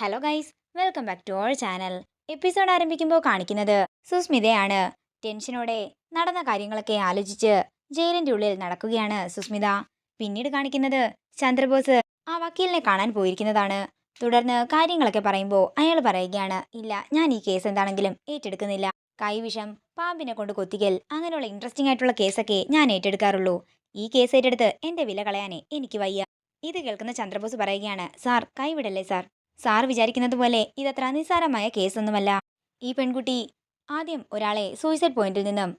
Hello guys, welcome back to our channel. Episode ആരംഭിക്കുമ്പോൾ കാണിക്കുന്നത് സുസ്മിതയാണ്. ടെൻഷനോടെ നടന്ന കാര്യങ്ങളൊക്കെ ആലോചിച്ച് ജയിലിന്റെ ഉള്ളിൽ നടക്കുകയാണ് സുസ്മിത. പിന്നീട് കാണിക്കുന്നത് ചന്ദ്രബോസ് ആ വക്കീലിനെ കാണാൻ പോയിരിക്കുന്നതാണ്. തുടർന്ന് കാര്യങ്ങളൊക്കെ പറയുമ്പോൾ അയാൾ പറയുകയാണ്, ഇല്ല, ഞാൻ ഈ കേസ് എന്താണെങ്കിലും ഏറ്റെടുക്കുന്നില്ല. കൈവിഷം, പാമ്പിനെ കൊണ്ട് കൊത്തിക്കൽ, അങ്ങനെയുള്ള ഇൻട്രസ്റ്റിംഗ് ആയിട്ടുള്ള കേസൊക്കെ ഞാൻ ഏറ്റെടുക്കാറുള്ളൂ. ഈ കേസ് ഏറ്റെടുത്ത് എന്റെ വില കളയാനേ എനിക്ക് വയ്യ. ഇത് കേൾക്കുന്ന ചന്ദ്രബോസ് പറയുകയാണ്, സാർ കൈവിടല്ലേ സാർ. സാർ വിചാരിക്കുന്നത് പോലെ ഇതത്ര നിസ്സാരമായ കേസൊന്നുമല്ല. ഈ പെൺകുട്ടി ആദ്യം ഒരാളെ സൂയിസൈഡ് പോയിന്റിൽ നിന്നും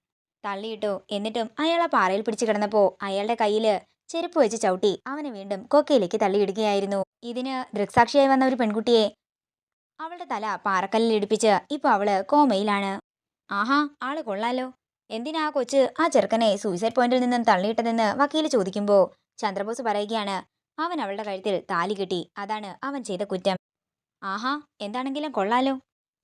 തള്ളിയിട്ടു. എന്നിട്ടും അയാൾ ആ പാറയിൽ പിടിച്ചു കിടന്നപ്പോൾ അയാളുടെ കയ്യില് ചെരുപ്പ് വെച്ച് ചവിട്ടി അവനെ വീണ്ടും കൊക്കയിലേക്ക് തള്ളിയിടുകയായിരുന്നു. ഇതിന് ദൃക്സാക്ഷിയായി വന്ന ഒരു പെൺകുട്ടിയെ അവളുടെ തല പാറക്കല്ലിൽ ഇടിപ്പിച്ച് ഇപ്പൊ അവള് കോമയിലാണ്. ആഹാ, ആള് കൊള്ളാലോ. എന്തിനാ കൊച്ച് ആ ചെറുക്കനെ സൂയിസൈഡ് പോയിന്റിൽ നിന്നും തള്ളിയിട്ടതെന്ന് വക്കീല് ചോദിക്കുമ്പോൾ ചന്ദ്രബോസ് പറയുകയാണ്, അവൻ അവളുടെ കഴുത്തിൽ താലി കെട്ടി, അതാണ് അവൻ ചെയ്ത കുറ്റം. ആഹാ, എന്താണെങ്കിലും കൊള്ളാലോ.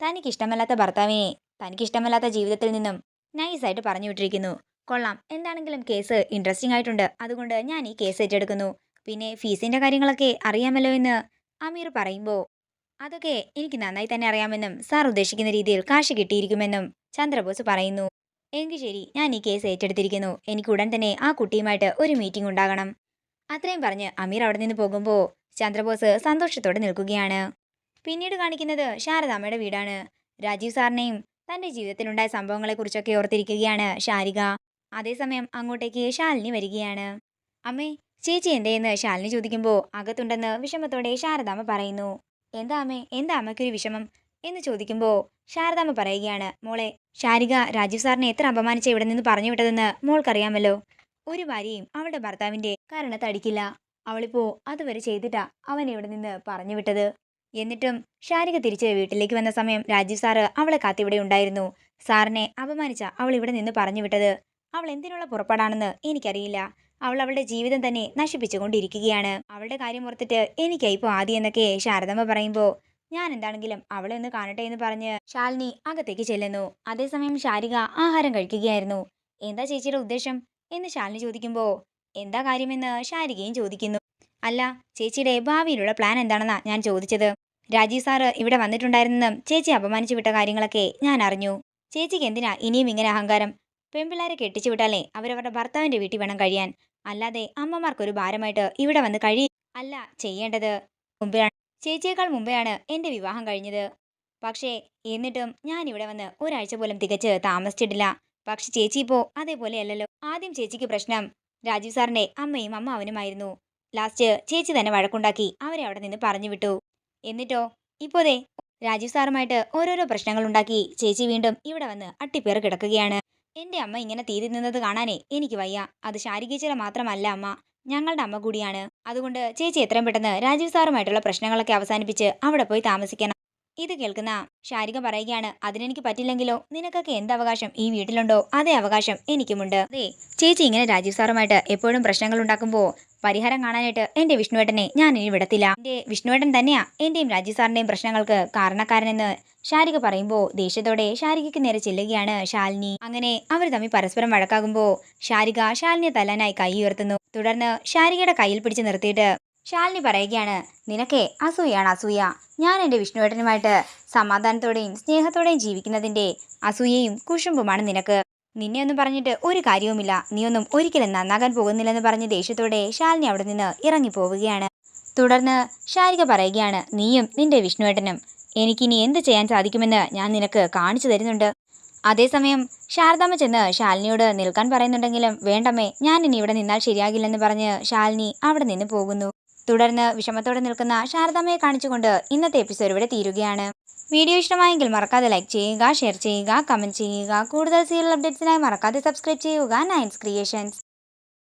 തനിക്കിഷ്ടമല്ലാത്ത ഭർത്താവിനെ തനിക്കിഷ്ടമല്ലാത്ത ജീവിതത്തിൽ നിന്നും നൈസായിട്ട് പറഞ്ഞു വിട്ടിരിക്കുന്നു. കൊള്ളാം, എന്താണെങ്കിലും കേസ് ഇൻട്രസ്റ്റിംഗ് ആയിട്ടുണ്ട്. അതുകൊണ്ട് ഞാൻ ഈ കേസ് ഏറ്റെടുക്കുന്നു. പിന്നെ ഫീസിന്റെ കാര്യങ്ങളൊക്കെ അറിയാമല്ലോ എന്ന് അമീർ പറയുമ്പോൾ അതൊക്കെ എനിക്ക് നന്നായി തന്നെ അറിയാമെന്നും സാർ ഉദ്ദേശിക്കുന്ന രീതിയിൽ കാശ് കിട്ടിയിരിക്കുമെന്നും ചന്ദ്രബോസ് പറയുന്നു. എങ്കിൽ ശരി, ഞാൻ ഈ കേസ് ഏറ്റെടുത്തിരിക്കുന്നു. എനിക്ക് ഉടൻ തന്നെ ആ കുട്ടിയുമായിട്ട് ഒരു മീറ്റിംഗ് ഉണ്ടാകണം. അത്രയും പറഞ്ഞ് അമീർ അവിടെ നിന്ന് പോകുമ്പോൾ ചന്ദ്രബോസ് സന്തോഷത്തോടെ നിൽക്കുകയാണ്. പിന്നീട് കാണിക്കുന്നത് ശാരദാമ്മയുടെ വീടാണ്. രാജീവ് സാറിനെയും തന്റെ ജീവിതത്തിലുണ്ടായ സംഭവങ്ങളെക്കുറിച്ചൊക്കെ ഓർത്തിരിക്കുകയാണ് ശാരിക. അതേസമയം അങ്ങോട്ടേക്ക് ശാലിനി വരികയാണ്. അമ്മേ, ചേച്ചി എന്തേന്ന് ശാലിനി ചോദിക്കുമ്പോൾ അകത്തുണ്ടെന്ന് വിഷമത്തോടെ ശാരദാമ്മ പറയുന്നു. എന്താ അമ്മേ, എന്താ അമ്മയ്ക്കൊരു വിഷമം എന്ന് ചോദിക്കുമ്പോൾ ശാരദാമ്മ പറയുകയാണ്, മോളെ, ശാരിക രാജീവ് സാറിനെ എത്ര അപമാനിച്ച ഇവിടെ നിന്ന് പറഞ്ഞു വിട്ടതെന്ന് മോൾക്കറിയാമല്ലോ. ഒരു ഭാര്യയും അവളുടെ ഭർത്താവിന്റെ കാരണത്തടിക്കില്ല. അവളിപ്പോ അതുവരെ ചെയ്തിട്ടാ അവൻ ഇവിടെ നിന്ന് പറഞ്ഞു വിട്ടത്. എന്നിട്ടും ശാരിക തിരിച്ച് വീട്ടിലേക്ക് വന്ന സമയം രാജീവ് സാറ് അവളെ കാത്തിവിടെ ഉണ്ടായിരുന്നു. സാറിനെ അപമാനിച്ച അവൾ ഇവിടെ നിന്ന് പറഞ്ഞു വിട്ടത് അവൾ എന്തിനുള്ള പുറപ്പാടാണെന്ന് എനിക്കറിയില്ല. അവൾ അവളുടെ ജീവിതം തന്നെ നശിപ്പിച്ചുകൊണ്ടിരിക്കുകയാണ്. അവളുടെ കാര്യം ഓർത്തിട്ട് എനിക്കാ ഇപ്പോ ആദ്യം എന്നൊക്കെ ശാരദമ്മ പറയുമ്പോൾ ഞാൻ എന്താണെങ്കിലും അവളെ ഒന്ന് കാണട്ടെ എന്ന് പറഞ്ഞ് ശാലിനി അകത്തേക്ക് ചെല്ലുന്നു. അതേസമയം ശാരിക ആഹാരം കഴിക്കുകയായിരുന്നു. എന്താ ചേച്ചിയുടെ ഉദ്ദേശം എന്ന് ശാലിനി ചോദിക്കുമ്പോൾ എന്താ കാര്യമെന്ന് ശാരികയും ചോദിക്കുന്നു. അല്ല, ചേച്ചിയുടെ ഭാവിയിലുള്ള പ്ലാൻ എന്താണെന്നാ ഞാൻ ചോദിച്ചത്. രാജീവ് സാറ് ഇവിടെ വന്നിട്ടുണ്ടായിരുന്നെന്നും ചേച്ചി അപമാനിച്ചു വിട്ട കാര്യങ്ങളൊക്കെ ഞാൻ അറിഞ്ഞു. ചേച്ചിക്ക് എന്തിനാ ഇനിയും ഇങ്ങനെ അഹങ്കാരം? പെൺപിള്ളാരെ കെട്ടിച്ചു വിട്ടാലേ അവരവരുടെ ഭർത്താവിന്റെ വീട്ടിൽ വേണം കഴിയാൻ. അല്ലാതെ അമ്മമാർക്കൊരു ഭാരമായിട്ട് ഇവിടെ വന്ന് അല്ല ചെയ്യേണ്ടത്. മുമ്പെയാണ്, ചേച്ചിയേക്കാൾ മുമ്പെയാണ് എന്റെ വിവാഹം കഴിഞ്ഞത്. പക്ഷേ എന്നിട്ടും ഞാൻ ഇവിടെ വന്ന് ഒരാഴ്ച പോലും തികച്ച് താമസിച്ചിട്ടില്ല. പക്ഷെ ചേച്ചി ഇപ്പോ അതേപോലെയല്ലല്ലോ. ആദ്യം ചേച്ചിക്ക് പ്രശ്നം രാജീവ് സാറിന്റെ അമ്മയും അമ്മാവനുമായിരുന്നു. ലാസ്റ്റ് ചേച്ചി തന്നെ വഴക്കുണ്ടാക്കി അവരെ അവിടെ നിന്ന് പറഞ്ഞു വിട്ടു. എന്നിട്ടോ ഇപ്പോതേ രാജീവ് സാറുമായിട്ട് ഓരോരോ പ്രശ്നങ്ങൾ ഉണ്ടാക്കി ചേച്ചി വീണ്ടും ഇവിടെ വന്ന് അട്ടിപ്പേർ കിടക്കുകയാണ്. എന്റെ അമ്മ ഇങ്ങനെ തീരി നിന്നത് കാണാനേ എനിക്ക് വയ്യ. അത് ശാരികേച്ചിയുടെ മാത്രമല്ല അമ്മ, ഞങ്ങളുടെ അമ്മ കൂടിയാണ്. അതുകൊണ്ട് ചേച്ചി എത്രയും പെട്ടെന്ന് രാജീവ് സാറുമായിട്ടുള്ള പ്രശ്നങ്ങളൊക്കെ അവസാനിപ്പിച്ച് അവിടെ പോയി താമസിക്കണം. ഇത് കേൾക്കുന്ന ശാരിക പറയുകയാണ്, അതിനെനിക്ക് പറ്റില്ലെങ്കിലോ? നിനക്കൊക്കെ എന്ത് അവകാശം ഈ വീട്ടിലുണ്ടോ അതേ അവകാശം എനിക്കുമുണ്ട്. അതെ, ചേച്ചി ഇങ്ങനെ രാജീവ് സാറുമായിട്ട് എപ്പോഴും പ്രശ്നങ്ങൾ ഉണ്ടാക്കുമ്പോൾ പരിഹാരം കാണാനായിട്ട് എന്റെ വിഷ്ണുവേട്ടനെ ഞാൻ ഇനി വിടത്തില്ല. എന്റെ വിഷ്ണുവേട്ടൻ തന്നെയാ എന്റെയും രാജീവ് സാറിന്റെയും പ്രശ്നങ്ങൾക്ക് കാരണക്കാരനെന്ന് ശാരിക പറയുമ്പോൾ ദേഷ്യത്തോടെ ശാരികയ്ക്ക് നേരെ ചെല്ലുകയാണ് ശാലിനി. അങ്ങനെ അവർ തമ്മിൽ പരസ്പരം വഴക്കാകുമ്പോൾ ശാലിനിയെ തല്ലാനായി കൈ ഉയർത്തുന്നു. തുടർന്ന് ശാരികയുടെ കയ്യിൽ പിടിച്ച് നിർത്തിയിട്ട് ശാലിനി പറയുകയാണ്, നിനക്കേ അസൂയാണ് അസൂയ. ഞാൻ എൻ്റെ വിഷ്ണുവേട്ടനുമായിട്ട് സമാധാനത്തോടെയും സ്നേഹത്തോടെയും ജീവിക്കുന്നതിൻ്റെ അസൂയയും കുശുമ്പുമാണ് നിനക്ക്. നിന്നെ ഒന്നും പറഞ്ഞിട്ട് ഒരു കാര്യവുമില്ല. നീയൊന്നും ഒരിക്കലും നന്നാകാൻ പോകുന്നില്ലെന്ന് പറഞ്ഞ് ദേഷ്യത്തോടെ ശാലിനി അവിടെ നിന്ന് ഇറങ്ങിപ്പോവുകയാണ്. തുടർന്ന് ശാരിക പറയുകയാണ്, നീയും നിന്റെ വിഷ്ണുവേട്ടനും എനിക്കിനി എന്ത് ചെയ്യാൻ സാധിക്കുമെന്ന് ഞാൻ നിനക്ക് കാണിച്ചു തരുന്നുണ്ട്. അതേസമയം ശാരദാമ്മ ചെന്ന് ശാലിനിയോട് നിൽക്കാൻ പറയുന്നുണ്ടെങ്കിലും വേണ്ടമ്മേ, ഞാൻ ഇനി ഇവിടെ നിന്നാൽ ശരിയാകില്ലെന്ന് പറഞ്ഞ് ശാലിനി അവിടെ നിന്ന് പോകുന്നു. തുടർന്ന് വിഷമത്തോടെ നിൽക്കുന്ന ശാരദാമ്മയെ കാണിച്ചുകൊണ്ട് ഇന്നത്തെ എപ്പിസോഡ് ഇവിടെ തീരുകയാണ്. വീഡിയോ ഇഷ്ടമായെങ്കിൽ മറക്കാതെ ലൈക്ക് ചെയ്യുക, ഷെയർ ചെയ്യുക, കമന്റ് ചെയ്യുക. കൂടുതൽ സീരിയൽ അപ്ഡേറ്റ്സിനായി മറക്കാതെ സബ്സ്ക്രൈബ് ചെയ്യുക നയൻസ് ക്രിയേഷൻസ്.